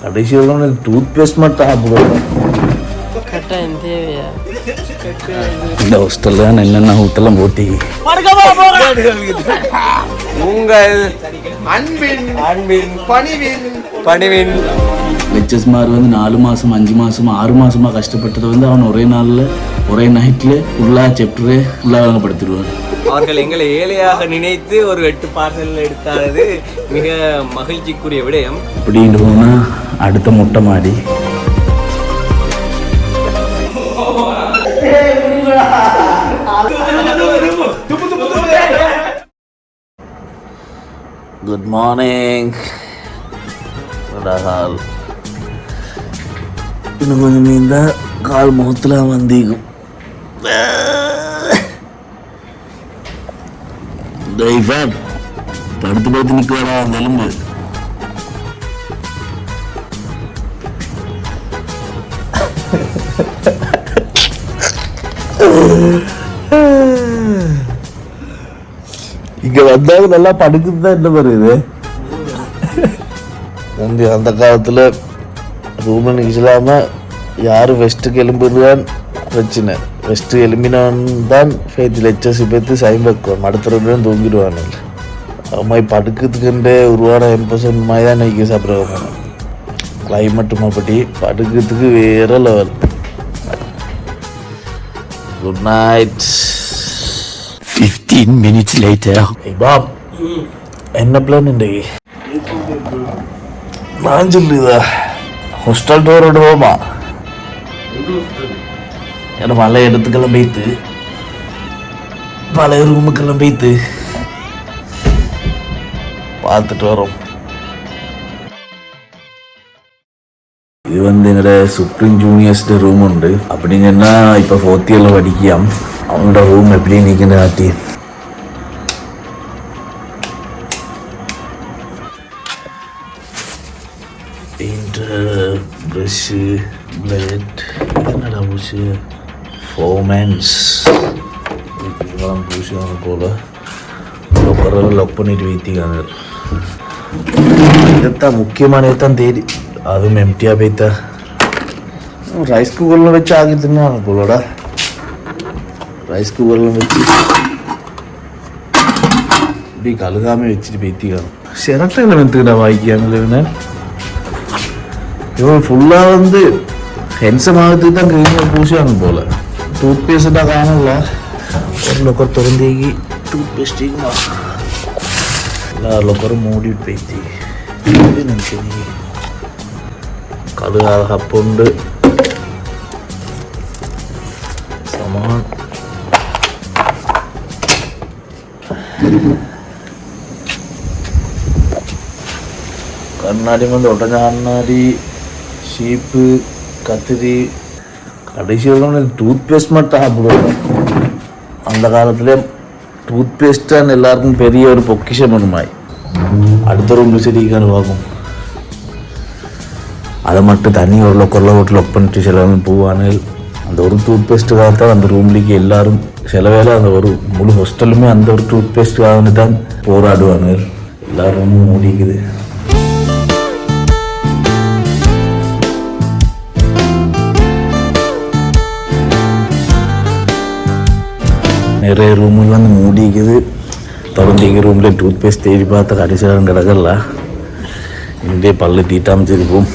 கடைசியில் tooth paste மட்டும் சாப்பிடுவோம். இந்த ஹாஸ்டல்ல என்னென்ன ஹோட்டலாம் போட்டி உங்கள் அன்பின் பணிவின் லெக்சர்ஸ்மார் 4 மாதம் 5 மாதம் 6 மாதமாக கஷ்டப்பட்டதை அவன் ஒரே நாளில் ஒரே நைட்டில் ஃபுல்லாக சாப்டரே ஃபுல்லாக வழங்கப்படுத்திடுவார். அவர்கள் எங்களை ஏழையாக நினைத்து ஒரு 8 பார்சல் எடுத்தானது மிக மகிழ்ச்சிக்குரிய விடயம். இப்படின்னு போனால் அடுத்த மொட்டை மாடி குட் மார்னிங். இன்னும் கொஞ்சம் நீந்தா கால் முகத்தில் வந்திக்கும். படுத்து படுத்து நிற்கடா அந்த எலும்பு. இங்க வந்தாலும் நல்லா படுக்குது தான். என்ன வருது முந்தி அந்த காலத்துல ரூம் நிகழ்ச்சிலாம யாரு வெஸ்ட்டுக்கு எலும்புதான் பிரச்சனை. வெஸ்ட்டு எலும்பினான் தான் ஃபேத்தி லெக்சர்ஸ் பேத்து சைன் வைக்குவான். அடுத்த ரெண்டு தூங்கிடுவான். அம்மாய் படுக்கிறதுக்குண்டே உருவான எம்பர்சன்ட் மாதிரி தான் நைக்கி சாப்பிடுவாங்க. கிளைமேட்டு மாப்பட்டி படுக்கிறதுக்கு வேற level. Good night. 15 minutes later. Hey Bob, என்ன பிளான் இன்றைக்கு? நான் சொல்லுதா ஹாஸ்டல் டோர் விடுவோமா? ஏன்னா பழைய இடத்துக்கெல்லாம் போய்த்து பழைய ரூமுக்கெல்லாம் போய்த்து பார்த்துட்டு வரோம். இது என்னோட சுப்ரீம் ஜூனியர்ஸ்ட ரூம் உண்டு. அப்படிங்கன்னா இப்போ 4th இயர்ல படிக்கலாம். அவனோட ரூம் எப்படி நீக்கின்ற ஆட்டி ப்ரஷ்ஷு பிளேட் என்னடா பூச்சு ஃபோமேன்ஸ் இதெல்லாம் பூசிக்கான போல் லொக்கரெல்லாம் லொக் பண்ணிட்டு வைத்திக்காங்க. இதைத்தான் முக்கியமானதான் தேடி அதுவும் எம்டியாக போய்த்தா ரைஸ் குக்கரில் வச்சு ஆகி தின்னாங்க போலடா. ரைஸ் குக்கரில் வச்சு இப்படி கழுகாமல் வச்சுட்டு பேத்திக்காங்க. சிரட்டையில் வந்துக்கிட்டா வாய்க்காங்க. இவன் ஃபுல்லாக ஹென்சமாகத்துக்கு தான் கிரீன் பூசிவாங்க போல். டூத் பேஸ்ட்டாக காணல ஒரு லொக்கர் திறந்தேக்கி டூத் பேஸ்டிங்கா எல்லா லொக்கரும் மூடிட்டு பேத்தி நினைச்சு கழுகாத கப்புண்டு சமான் கண்ணாடி உடஞ்ச கண்ணாடி ஷீப்பு கத்திரி கடைசியில் டூத் பேஸ்ட் மட்டும் சாப்பிடுவோம். அந்த காலத்துல டூத் பேஸ்ட் தான் எல்லாருக்கும் பெரிய ஒரு பொக்கிஷம் பண்ணுமாய். அடுத்த ரூம் செடிக்கான வாங்கும். அதை மட்டும் தண்ணி ஒரு லொக்கரில் ஓட்டு லொக் பண்ணிட்டு சிலவங்க போவானுகள். அந்த ஒரு டூத் பேஸ்ட்டுக்காக தான் அந்த ரூம்லேக்கு எல்லாரும் சில வேலை அந்த ஒரு முழு ஹாஸ்டலுமே அந்த ஒரு டூத் பேஸ்ட்டுக்காக தான் போராடுவானுகள். எல்லாரும் மூடிக்குது. நிறைய ரூமுகள் மூடிக்குது. திறந்திக்க ரூமில் டூத் பேஸ்ட் தேடி பார்த்த கடைசியாக கிடக்கல. இங்கே பல்லு தீட்டாமிச்சிருப்போம்.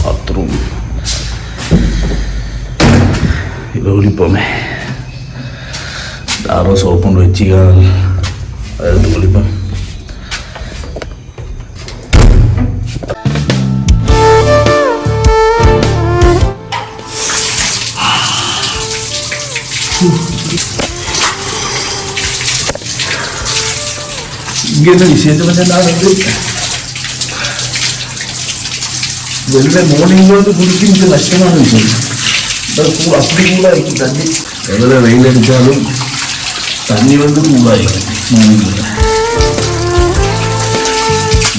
பாத்ரூம் இதை ஒழிப்போமே. யாரோ சோப்புண்டு வச்சுக்காங்க அதை எடுத்து ஒழிப்போம். இங்கே என்ன விசேஷம் நான் வெளில மார்னிங் குடிக்கிறது கஷ்டமான விஷயம். அப்படி கூட இருக்கும் தண்ணி. எவ்வளோ வெயில் அடித்தாலும் தண்ணி கூடாயிருக்கும்.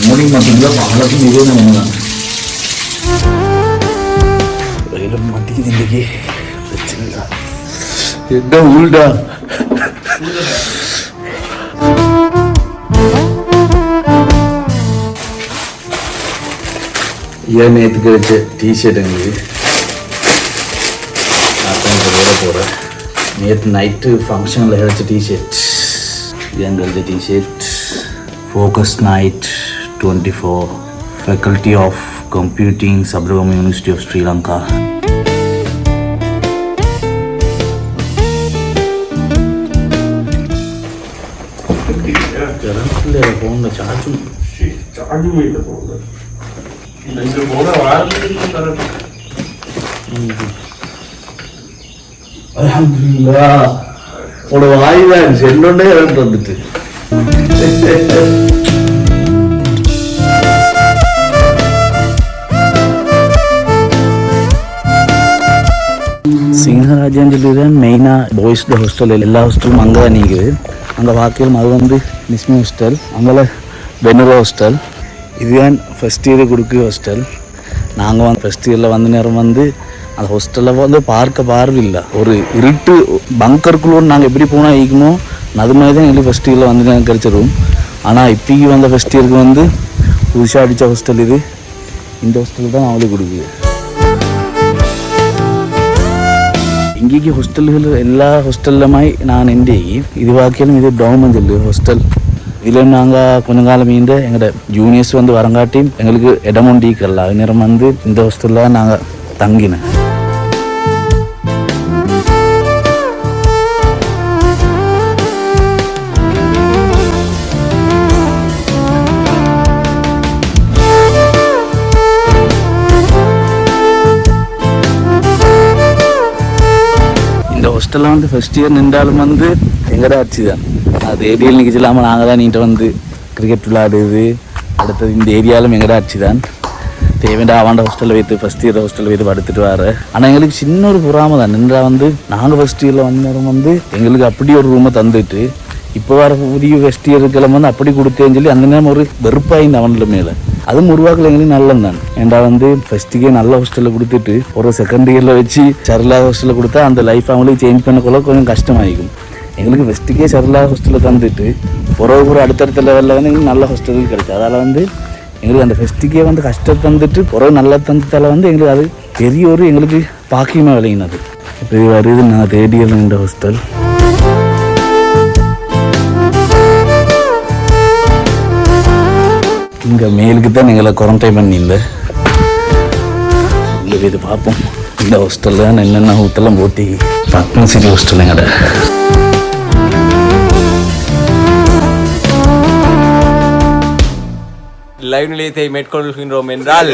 மார்னிங் மட்டும்தான் பாலத்தும் இதே நம்ம தான் வெயிலும் மாட்டிக்குது. இன்றைக்கி பிரச்சனை தான் என்ன ஊருடா. ஏன் நேற்றுக்கு வச்ச டிஷர்ட் எங்களுக்கு அதான் போட போகிறேன். நேற்று நைட்டு ஃபங்க்ஷனில் கிடைச்ச டிஷர்ட். ஏன் கிடைச்ச t shirt focus night 24 faculty of computing Sabaragamuwa university of Sri Lanka. ஃபோனில் சார்ஜும் இல்லை. ஃபோனில் அல்ஹம்துலில்லாஹ் ஒரு வாய்தான் செல்லொண்டே இறந்து வந்துட்டு. சிங்கராஜான்னு சொல்லி தான் மெயினாக பாய்ஸ் ஹாஸ்டல் எல்லா ஹாஸ்டலும் அங்கே தான் நீக்குது. அங்கே வாக்கியம் அது வந்து நிஸ்மி ஹாஸ்டல், அங்கே பெனுரா ஹாஸ்டல். இதுதான் ஃபஸ்ட் இயர் கொடுக்குற ஹாஸ்டல். நாங்கள் வந்து ஃபஸ்ட் இயரில் வந்த நேரம் வந்து அந்த ஹாஸ்டலில் வந்து பார்வையில்லை. ஒரு இருட்டு பங்கருக்குள்ளே நாங்கள் எப்படி போனால் ஈக்கணும் அது மாதிரி தான் எங்களுக்கு ஃபஸ்ட் இயரில் வந்து எனக்கு கிடைச்ச ரூம். ஆனால் இப்போக்கி வந்த ஃபஸ்ட் இயருக்கு வந்து புதுசாக அடித்த ஹாஸ்டல் இது. இந்த ஹாஸ்டல் தான் அவங்களே கொடுக்குது. இங்கேக்கு ஹாஸ்டல்கள் எல்லா ஹாஸ்டல்லுமாய் நான் எந்த இது வாக்கியாலும் இது டவுமன் சொல்லு ஹாஸ்டல். இதில் நாங்கள் கொஞ்சம் காலம் மீண்டு எங்களோட ஜூனியர்ஸ் வந்து வரங்காட்டி எங்களுக்கு இடமுண்டிக்கல. அது நேரம் வந்து இந்த ஹாஸ்டலில் நாங்கள் தங்கினேன். இந்த ஹாஸ்டலில் வந்து ஃபஸ்ட் இயர் நின்றாலும் வந்து எங்கட ஆட்சி தான். அது ஏரியாவில் நிற்க இல்லாமல் நாங்கள் தான் நீட்ட வந்து கிரிக்கெட் விளையாடுது. அடுத்தது இந்த ஏரியாலும் எங்கட ஆட்சி தான். தேவையான அவன் ஹாஸ்டலில் வைத்து ஃபஸ்ட் இயர் ஹாஸ்டலில் வைத்து படுத்துட்டு வர. ஆனால் எங்களுக்கு சின்ன ஒரு புறாம தான் நின்றா வந்து நாங்கள் ஃபஸ்ட் இயரில் வந்த நேரம் வந்து எங்களுக்கு அப்படி ஒரு ரூமை தந்துட்டு இப்போ வர புதிய ஃபஸ்ட் இயருக்கெல்லாம் வந்து அப்படி கொடுத்தேன்னு சொல்லி அந்த நேரம் ஒரு வெறுப்பாயிருந்து அவனில் மேலே. அதுவும் உருவாக்கல எங்களுக்கு நல்லது தான். ஏன்டா வந்து ஃபஸ்ட்டுக்கே நல்ல ஹாஸ்டலில் கொடுத்துட்டு ஒரு செகண்ட் இயரில் வச்சு சரியில்லாத ஹாஸ்டலில் கொடுத்தா அந்த லைஃப் அவங்களுக்கு சேஞ்ச் பண்ணக்குள்ள கொஞ்சம் கஷ்டமாகிக்கும். எங்களுக்கு ஃபஸ்ட்டுக்கே சரியில்லாத ஹாஸ்டலில் தந்துட்டு ஒரு அடுத்தடுத்த லெவலில் வந்து எங்களுக்கு நல்ல ஹாஸ்டல் கிடைச்சி. அதால் வந்து எங்களுக்கு அந்த ஃபஸ்ட்டுக்கே வந்து கஷ்டத்தை தந்துட்டு ஒரு நல்ல தந்ததால் வந்து எங்களுக்கு அது பெரிய ஒரு எங்களுக்கு பாக்கியமாக விளையினது. இப்போ இது வருது நான் தேடியல் இந்த ஹாஸ்டல். இங்கே மேலுக்கு தான் எங்களை குவாரண்டைன் பண்ணியிருந்த. இங்கே இது பார்ப்போம் இந்த ஹாஸ்டலில் என்னென்ன ஹோட்டலாம் போட்டி. பத்மா சிட்டி ஹாஸ்டல் எங்கட லைவ் நிலையத்தை மேற்கொள்கின்றோம் என்றால்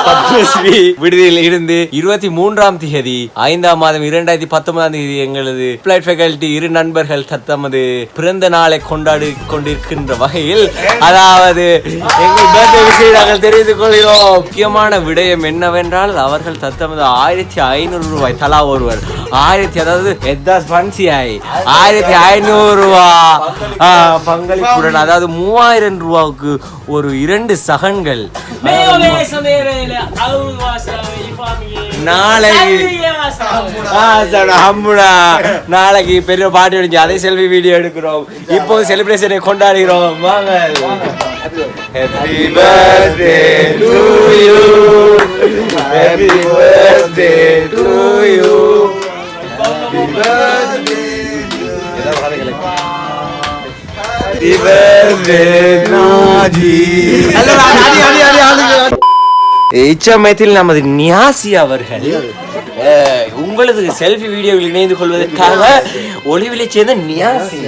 பத்மஸ்ரீ விடுதியில் இருந்து 23ஆம் தேதி 5ஆம் மாதம் 2019 எங்களது பிளைட் ஃபேக்கல்டி இரு நண்பர்கள் தத்தமது பிறந்த நாளை கொண்டாடி கொண்டிருக்கின்ற வகையில் அதாவது எங்கள் பர்த்டே விஷயம் நாங்கள் தெரிவித்துக் கொள்கிறோம். முக்கியமான விடயம் என்னவென்றால் அவர்கள் தத்தமது 1500 ரூபாய் தலா ஒருவர் 1500 ரூபாய் பங்களிப்புடன் அதாவது 3000 ரூபாவுக்கு ஒரு 2 சகன்கள் நாளைக்கு பெரிய பாட்டு அடிச்சு அதை செல்ஃபி வீடியோ எடுக்கிறோம். இப்போ செலிப்ரேஷனை கொண்டாடுகிறோம். வாங்க. Happy birthday to you. Happy birthday to you. Happy birthday. Happy birthday Naji. இச்சமயத்தில் நமது நியாசி அவர்கள் உங்களது செல்ஃபி வீடியோவில் இணைந்து கொள்வதற்காக ஒளிவிலை சேர்ந்த நியாசி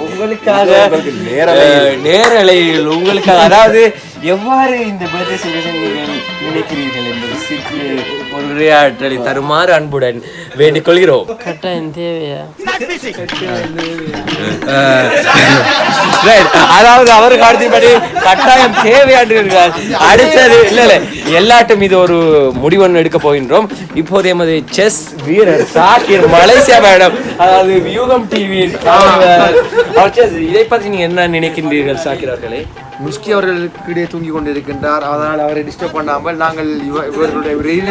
உங்களுக்காக நேரலையில் உங்களுக்காக அதாவது எவ்வாறு இந்த பர்த்டே செலிப்ரேஷன் நினைக்கிறீர்கள் என்பது ஒரு உரையாற்றலை தருமாறு அன்புடன் வேண்டிக் கொள்கிறோம். கட்டாயம் தேவையா? அதாவது அவருக்கு அடுத்தபடி கட்டாயம் தேவையாண்டுகிறார். அடுத்தது இல்ல எல்லாட்டும் இது ஒரு முடிவொன்று எடுக்க போகின்றோம். இப்போது எமது செஸ் வீரர் சாகிர் மலேசியா மேடம் அதாவது வியூகம் டிவி இதை பற்றி நீங்க என்ன நினைக்கின்றீர்கள் ஷாக்கிர் அவர்களே? முஸ்கி அவர்களுக்கிடையே தூங்கி கொண்டிருக்கின்றார். அதனால் அவரை டிஸ்டர்ப் பண்ணாமல் நாங்கள்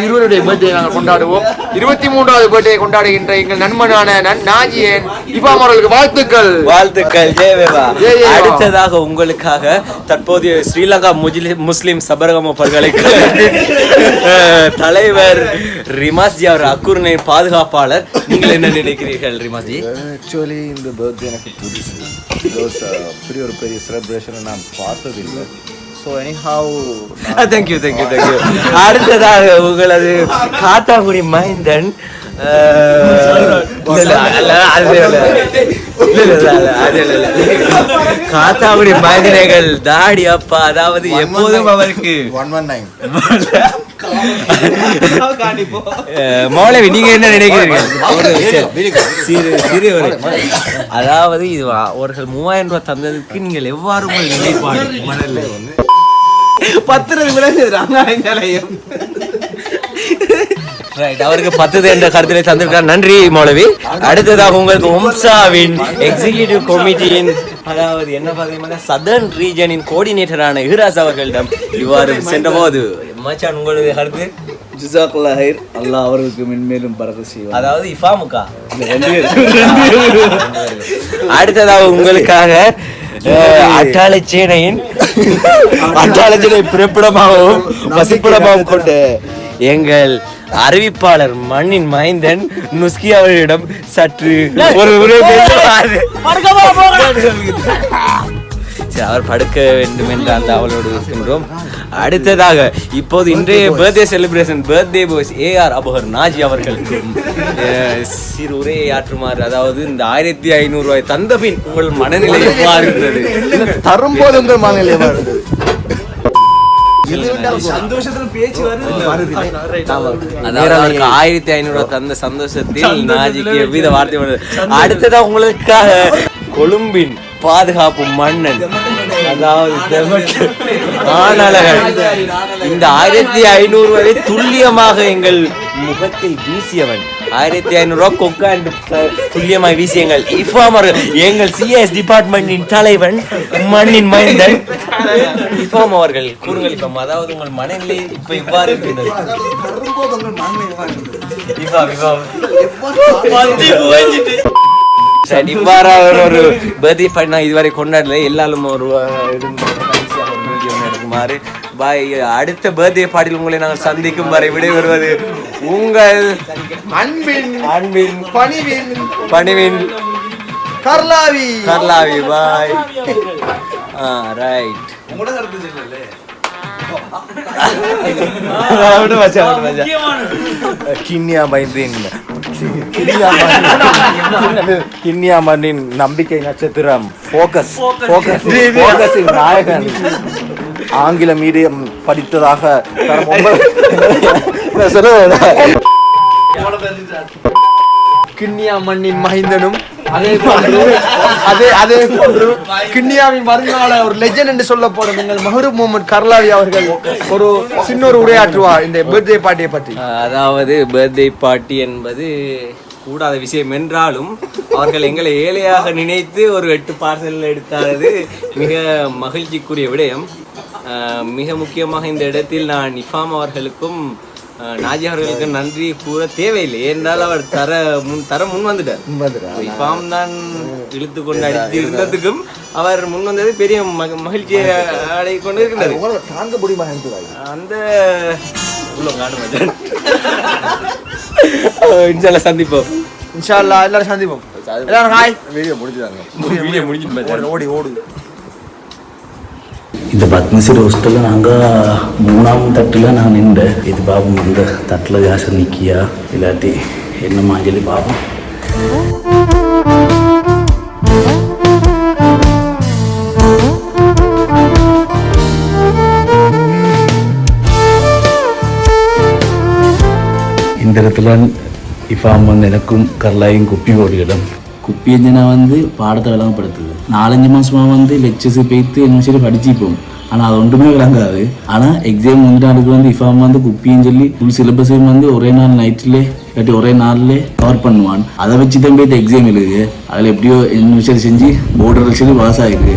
இருவருடைய பர்த்டே நாங்கள் கொண்டாடுவோம். 23வது பர்த்டே கொண்டாடுகின்ற எங்கள் நண்பனான நாஜியன் இஃபாம் அவர்களுக்கு வாழ்த்துக்கள். வாழ்த்துக்கள். அடுத்ததாக உங்களுக்காக தற்போதைய ஸ்ரீலங்கா முஸ்லிம் சபரகம பல்கலைக்கழகத்தின் தலைவர் ரிமாஸ்ஜி அவர் அக்குர்னின் பாதுகாப்பாளர். நீங்கள் என்ன நினைக்கிறீர்கள் ரிமாஸ்ஜி? ஆக்சுவலி இந்த பர்த்டே எனக்கு புதுசு. இப்படி ஒரு பெரிய செலிப்ரேஷனை நான் பார்த்ததில்லை. So anyhow thank you. அடுத்ததாக உங்களது காத்தாங்குடி மைந்தன் காத்தாங்குடி மைந்தனைகள் தாடி அப்பா, அதாவது எப்போதும் அவருக்கு 119 மௌலவி நீங்க என்ன நினைக்கிறீர்கள்? அதாவது இது அவர்கள் 3000 ரூபாய் தந்ததுக்கு நீங்கள் எவ்வாறு உங்கள் நிலைப்பாடு? மணல்ல 10 விளையாடும் அவருக்கு 10 என்ற கருத்தினை தந்திருக்கார். நன்றி மௌலவி. அடுத்ததாக உங்களுக்கு ஒம்சாவின் எக்ஸிகியூட்டிவ் கமிட்டியின் அதாவது என்ன பார்த்தீங்கன்னா சதர்ன் ரீஜனின் கோஆர்டினேட்டரான இஹ்ராஸ் அவர்களிடம் இவ்வாறு சென்ற போது மச்சான் உங்களுடைய கருத்து? ஜிசாக்குல்லாஹ் ஹைர். அல்லாஹ் அவருக்கு மென்மேலும் பரக்கத் செய்வார். அதாவது இஃபாமுக்கா அடுத்ததாக உங்களுக்காக அட்டாளச்சேனை பிறப்பிடமாகவும் வசிப்பிடமாகவும் கொண்ட எங்கள் அறிவிப்பாளர் மண்ணின் மைந்தன் நுஸ்கி அவர்களிடம் சற்று ஒரு அவர் படுக்க வேண்டும் என்று அந்த அவளோடு இருக்கின்றோம். அடுத்ததாக இப்போது இன்றைய birthday celebration birthday boys AR அபுஹர் நாஜி அவர்களுக்கும் சிறு உரையை ஆற்றுமாறு, அதாவது இந்த 1500 ரூபாய் தந்த பின் உங்கள் மனநிலை எவ்வாறு இருந்தது? தரும்போது உங்கள் மனநிலை எவ்வாறு இருந்தது? அதாவது 1500 ரூபாய் தந்த சந்தோஷத்தில் நாஜிக்கு எவ்வித வார்த்தை. அடுத்ததா உங்களுக்காக கொழும்பின் பாதுகாப்பு மன்னன் அதாவது இந்த 1500 ரூபாயை துல்லியமாக எங்கள் முகத்தில் வீசியவன் 1500 ரூபாய் கொக்கா என்று துல்லியமாக வீசியங்கள் இஃபாம் அவர்கள் எங்கள் CS டிபார்ட்மெண்டின் தலைவன் மண்ணின் மைந்தன் இஃபாம் அவர்கள் கூறுங்கள். இஃபாம், அதாவது உங்கள் மனநிலை இப்ப இவ்வாறு இருக்கின்றது. இவ்வாறான ஒரு பர்த்டே பார்ட்டி நான் இதுவரை கொண்டாடல. எல்லாரும் ஒரு எடுக்குமாறு பாய். அடுத்த பர்த்டே பார்ட்டியில் உங்களை நாங்கள் சந்திக்கும் வரை விடைபெறுவது உங்கள் அன்பின் பணிவின் கர்லாவி. பாய். ரைட். கிண்ணியா மண்ணின் நம்பிக்கை நட்சத்திரம் ஃபோக்கஸ் நாயகன் ஆங்கில மீடியம் படித்ததாக கிண்ணியா மண்ணின் மஹிந்தனும் அதே போன்று கிண்ணியாவின் வருங்கால ஒரு லெஜண்ட் என்று சொல்லப்படும் எங்கள் மஹ்ரூப் முகமது கர்லாவி அவர்கள் ஒரு சின்ன ஒரு உரையாற்றுவார் இந்த பர்த்டே பார்ட்டியை பற்றி. அதாவது பர்த்டே பார்ட்டி என்பது கூடாத விஷயம் என்றாலும் அவர்கள் எங்களை ஏழையாக நினைத்து ஒரு 8 பார்சல் எடுத்தானது மிக மகிழ்ச்சிக்குரிய விடயம். மிக முக்கியமாக இந்த இடத்தில் நான் இஃபாம் அவர்களுக்கும் நாஜி அவர்களுக்கு நன்றி கூற தேவையில்லை. ஏனென்றால் அவர் தர முன் வந்துட்டார். இஃபாம் தான் இழுத்து கொண்டு அடித்து இருந்ததுக்கும் அவர் முன் வந்தது பெரிய மகிழ்ச்சியை அடை கொண்டு இருக்கின்றது. அந்த இன்ஷால்லா சந்திப்போம். இன்ஷால்லா எல்லாரும் சந்திப்போம். எல்லாரும் ஹாய். வீடியோ முடிஞ்சுதாங்க. ஓடு. இந்த பத்மஸ்ரீ ஹோஸ்டலில் நாங்கள் 3ஆம் தட்டில் நான் நின்றேன். இது பாபம் இந்த தட்டில் யாசர் நிற்கியா இல்லாட்டி என்னம்மா சொல்லி பாபம். இந்த இடத்துல இஃபாம் வந்து எனக்கும் கர்லாயும் குப்பி போடுகிடம். குப்பி எஞ்சனா வந்து பாடத்தை விளங்கப்படுத்துது. 4-5 மாதமாக வந்து லெக்சர்ஸு போய்த்து யூனிவர்சிட்டி படிச்சுப்போம். ஆனால் அது ஒன்றுமே விளங்காது. ஆனால் எக்ஸாம் வந்துட்டு அதுக்கு வந்து இஃபாம் வந்து குப்பின்னு சொல்லி ஃபுல் சிலபஸையும் வந்து ஒரே நாள் நைட்லேயே இல்லாட்டி ஒரே நாள்லேயே கவர் பண்ணுவான். அதை வச்சு தான் போய் எக்ஸாம் எழுது. அதில் எப்படியோ இன்வெஸ்ட் செஞ்சு போர்டர் சொல்லி பாஸ் ஆகிருக்கு.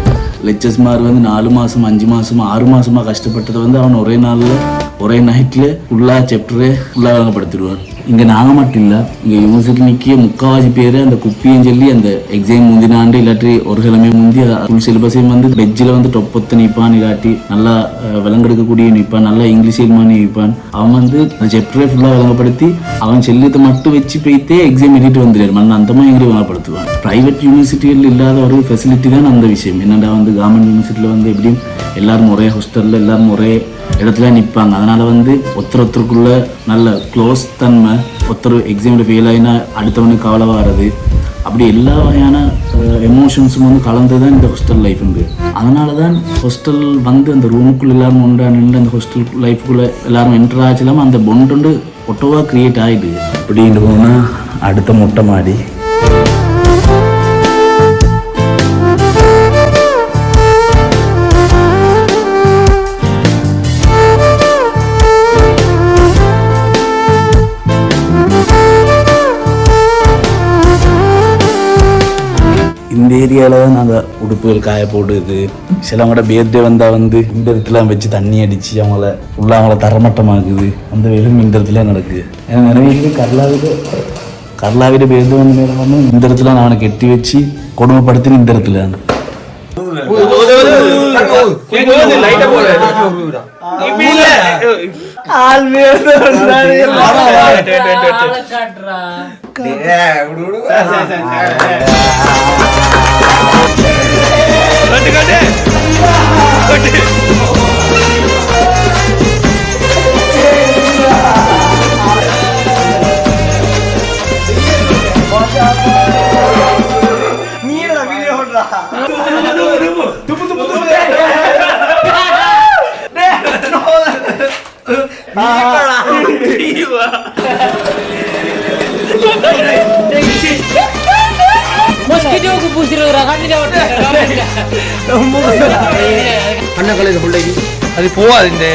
லெக்சர்ஸ் மாதிரி வந்து 4 மாதம் 5 மாதம் 6 மாதமாக கஷ்டப்பட்டதை வந்து அவன் ஒரே நாளில் ஒரே நைட்டில் ஃபுல்லாக சாப்டரே ஃபுல்லாக வழங்கப்படுத்திடுவான். இங்கே நாங்கள் மட்டும் இல்லை, இங்கே யூனிவர்சிட்டி நிற்கிய முக்கால்வாசி பேர் அந்த குப்பின்னு சொல்லி அந்த எக்ஸாம் முந்தினாண்டு இல்லாட்டி ஒரு கிழமை முந்தி ஃபுல் சிலபஸையும் வந்து பெஞ்சில் வந்து டொப்பத்து நிற்பான், இல்லாட்டி நல்லா விளங்கெடுக்கக்கூடிய நிற்பான், நல்லா இங்கிலீஷ் எழுமானி நிற்பான். அவன் வந்து அந்த சாப்டரே ஃபுல்லாக விளங்கப்படுத்தி அவன் செல்லியத்தை மட்டும் வச்சு போய்த்தே எக்ஸாம் எழுதிட்டு வந்துடுவார். மண்ணை அந்த மாதிரி எங்கேயும் வளப்படுத்துவான். ப்ரைவேட் யூனிவர்சிட்டியில் இல்லாத ஒரு ஃபெசிலிட்டி தான் அந்த விஷயம். என்னடா வந்து கவர்மெண்ட் யூனிவர்சிட்டியில் வந்து எப்படியும் எல்லாரும் ஒரே ஹாஸ்டலில் எல்லாரும் ஒரே இடத்துல நிற்பாங்க. அதனால் வந்து ஒருத்தருக்குள்ள நல்ல க்ளோஸ் தன்மை, ஒருத்தர் எக்ஸாமில் ஃபெயில் ஆகினா அடுத்தவனுக்கு கவலை வர்றது, அப்படி எல்லா வகையான எமோஷன்ஸும் வந்து கலந்து தான் இந்த ஹாஸ்டல் லைஃப் உண்டு. அதனால தான் ஹாஸ்டல் வந்து அந்த ரூமுக்குள்ளே எல்லாரும் ஒன்றா நின்று அந்த ஹாஸ்டல் லைஃப்குள்ளே எல்லாரும் என்டர் ஆச்சுலாமல் அந்த பொண்டு ஒட்டோவாக க்ரியேட் ஆகிடுது. அப்படின்ட்டு போனால் அடுத்த மொட்டை மாடி இந்த ஏரியாவில் தான் நாங்கள் உடுப்புகள் காய போடுது. சிலவங்களோட பேர்டே வந்தால் வந்து இந்த இடத்துல வச்சு தண்ணி அடித்து அவங்கள தரமட்டமாக்குது. அந்த வேலையும் இந்த இடத்துல நடக்குது. ஏன்னா நிறைய கர்லாவிட பேர்டு வந்து மேலே வந்து இந்த இடத்துல நான் அவனை கெட்டி வச்சு கொடுமைப்படுத்தி இந்த இடத்துல அது போவாது. இந்த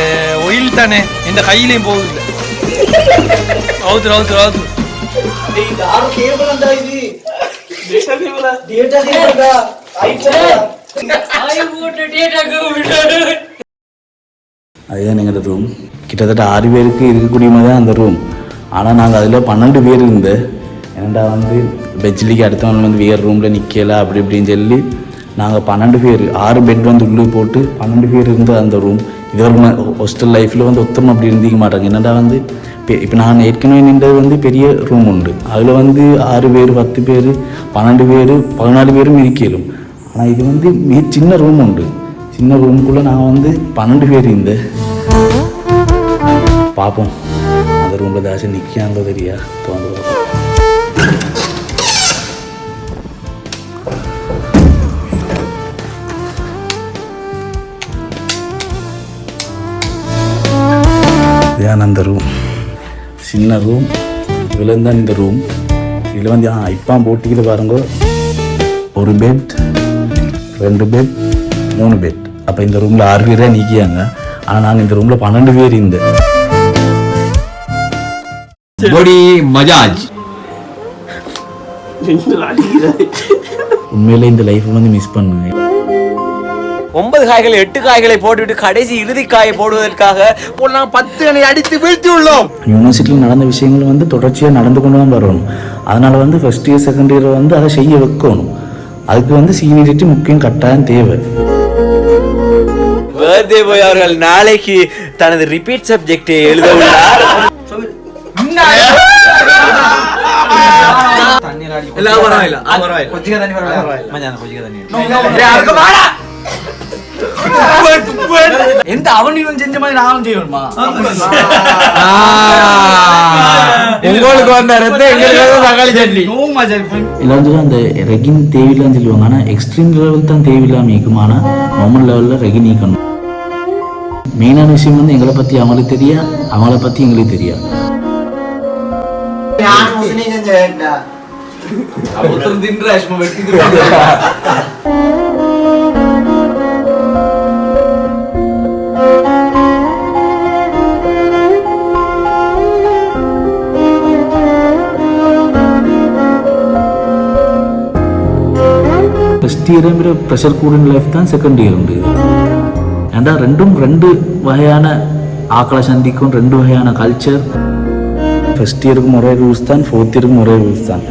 ஒயில் தானே இந்த கையிலையும் போகுது. அதுதான் எங்களோட ரூம். கிட்டத்தட்ட 6 பேருக்கு இருக்கக்கூடிய மாதிரி தான் அந்த ரூம். ஆனால் நாங்கள் அதில் 12 பேர் இருந்தேன். ஏன்டா வந்து பெட்ஜிலிக்கு அடுத்தவங்க வந்து வேறு ரூமில் நிற்கல அப்படி இப்படின்னு சொல்லி நாங்கள் 12 பேர் 6 பெட் வந்து உள்ளே போட்டு 12 பேர் இருந்த அந்த ரூம். இது ஒரு ஹாஸ்டல் லைஃப்பில் வந்து ஒத்தரும் அப்படி இருந்திக்க மாட்டாங்க. என்னடா வந்து இப்போ நான் ஏற்கனவே நின்றது வந்து பெரிய ரூம் உண்டு. அதில் வந்து 6 பேர் 10 பேர் 12 பேர் 14 பேரும் இருக்கலும். ஆனால் இது வந்து மிக சின்ன ரூம் உண்டு. சின்ன ரூமுக்குள்ளே நான் வந்து 12 பேர் இருந்தேன். பார்ப்போம் அந்த ரூமில் தாச்சும் நிற்காங்களோ தெரியா தோன்று. இதான் அந்த ரூம், சின்ன ரூம். இதில் தான் இந்த ரூம். இதில் வந்து இப்போ போட்டிக்கிட்டு பாருங்க, ஒரு பெட் 2 பெட் 3 பெட். அப்போ இந்த ரூமில் 6 பேராக நிற்கியாங்க. ஆனால் நாங்கள் இந்த ரூமில் 12 பேர் இருந்தேன். உண்மையில இந்த லைஃப் வந்து மிஸ் பண்ணுங்க. 9 காய்களை 8 காய்களை போட்டுவிட்டு கடைசி இறுதி காயை போடுவதற்காக நாங்கள் 10 அணை அடித்து வீழ்த்தி உள்ளோம். யூனிவர்சிட்டியில் நடந்த விஷயங்கள் வந்து தொடர்ச்சியாக நடந்து கொண்டு தான் வரணும். அதனால் வந்து ஃபர்ஸ்ட் இயர் செகண்ட் இயர் வந்து அதை செய்ய வைக்கணும். அதுக்கு வந்து சீனியரிட்டி முக்கியம், கட்டாயம் தேவை. பர்த்டே பாய் அவர்கள் நாளைக்கு தனது ரிப்பீட் சப்ஜெக்டை எழுத உள்ளார். எந்த அவனிவன் செஞ்ச மாதிரி நானும் செய்யணுமா? உங்களுக்கு வந்த தக்காளி சட்னி எல்லாரும் அந்த ரெகின் தேவையில்லான்னு சொல்லுவாங்க. ஆனால் எக்ஸ்ட்ரீம் லெவல் தான் தேவையில்லாம இருக்கும். ஆனால் நார்மல் லெவலில் ரெகின் நீக்கணும். மெயினான விஷயம் வந்து எங்களை பற்றி அவங்களுக்கு தெரியா, அவங்கள பற்றி எங்களுக்கு தெரியா. ஃபஸ்ட் இயரை விட ப்ரெஷர் கூடின லைஃப் தான் செகண்ட் இயர் உண்டு. ஏன்டா ரெண்டு வகையான ஆக்களை சந்திக்கும், 2 வகையான கல்ச்சர். ஃபஸ்ட் இயருக்கும் ஒரே ரூல்ஸ் தான், 4th இயருக்கும் ஒரே ரூல்ஸ் தான்.